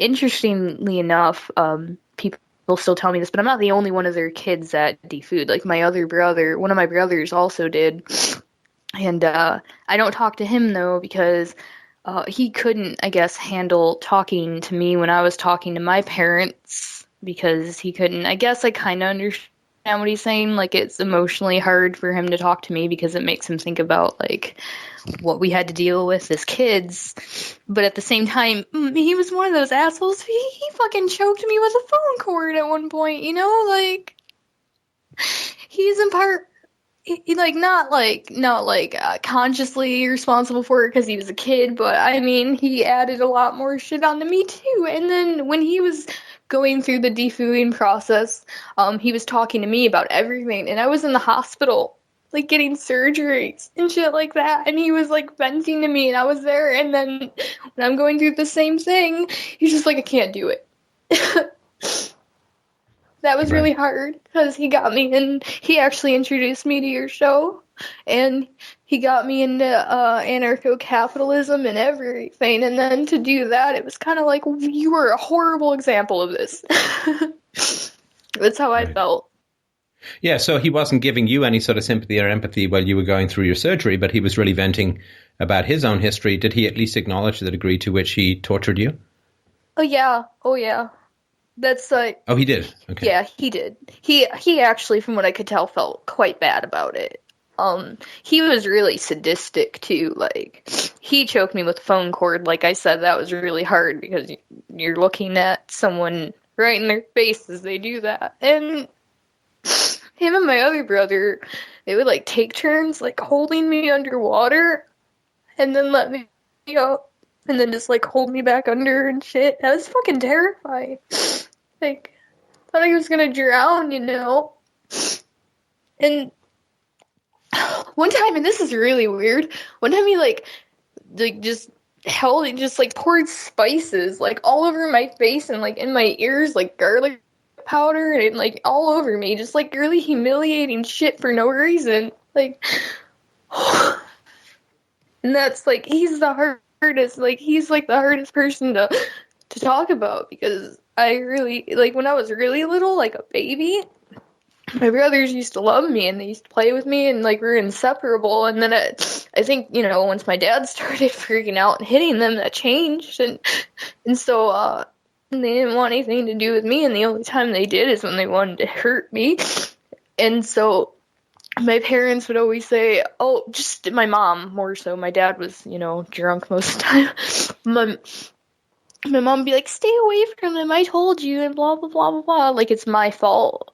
interestingly enough, people still tell me this, but I'm not the only one of their kids that defood. Like my other brother, one of my brothers also did. And I don't talk to him though because he couldn't, I guess, handle talking to me when I was talking to my parents because he couldn't. I guess I kind of understand what he's saying. Like it's emotionally hard for him to talk to me because it makes him think about like what we had to deal with as kids. But at the same time, he was one of those assholes. He fucking choked me with a phone cord at one point, you know? Like, he's in part, not consciously responsible for it because he was a kid, but I mean, he added a lot more shit onto me too. And then when he was going through the defooding process, he was talking to me about everything, and I was in the hospital, like getting surgeries and shit like that, and he was like venting to me, and I was there, and then when I'm going through the same thing, he's just like, I can't do it. That was really hard because he got me, and he actually introduced me to your show, and he got me into anarcho-capitalism and everything, and then to do that, it was kind of like, you were a horrible example of this. That's how I felt. Yeah, so he wasn't giving you any sort of sympathy or empathy while you were going through your surgery, but he was really venting about his own history. Did he at least acknowledge the degree to which he tortured you? Oh, yeah. That's like... Oh, he did? Okay. Yeah, he did. He actually, from what I could tell, felt quite bad about it. He was really sadistic, too. Like, he choked me with a phone cord. Like I said, that was really hard because you're looking at someone right in their face as they do that. And him and my other brother, they would, like, take turns, like, holding me underwater and then let me go. And then just, like, hold me back under and shit. That was fucking terrifying. Like, I thought I was gonna drown, you know? And one time, and this is really weird, one time he, like just held and just, like, poured spices, like, all over my face and, like, in my ears, like, garlic powder and, like, all over me. Just, like, really humiliating shit for no reason. Like, and that's, like, he's the hardest, like, he's, like, the hardest person to talk about because I really, like, when I was really little, like a baby, my brothers used to love me and they used to play with me and, like, we were inseparable. And then I think, you know, once my dad started freaking out and hitting them, that changed. And so, they didn't want anything to do with me, and the only time they did is when they wanted to hurt me. And so my parents would always say, oh, just my mom more so. My dad was, you know, drunk most of the time. My mom would be like, stay away from him, I told you, and blah, blah, blah, blah, blah. Like, it's my fault.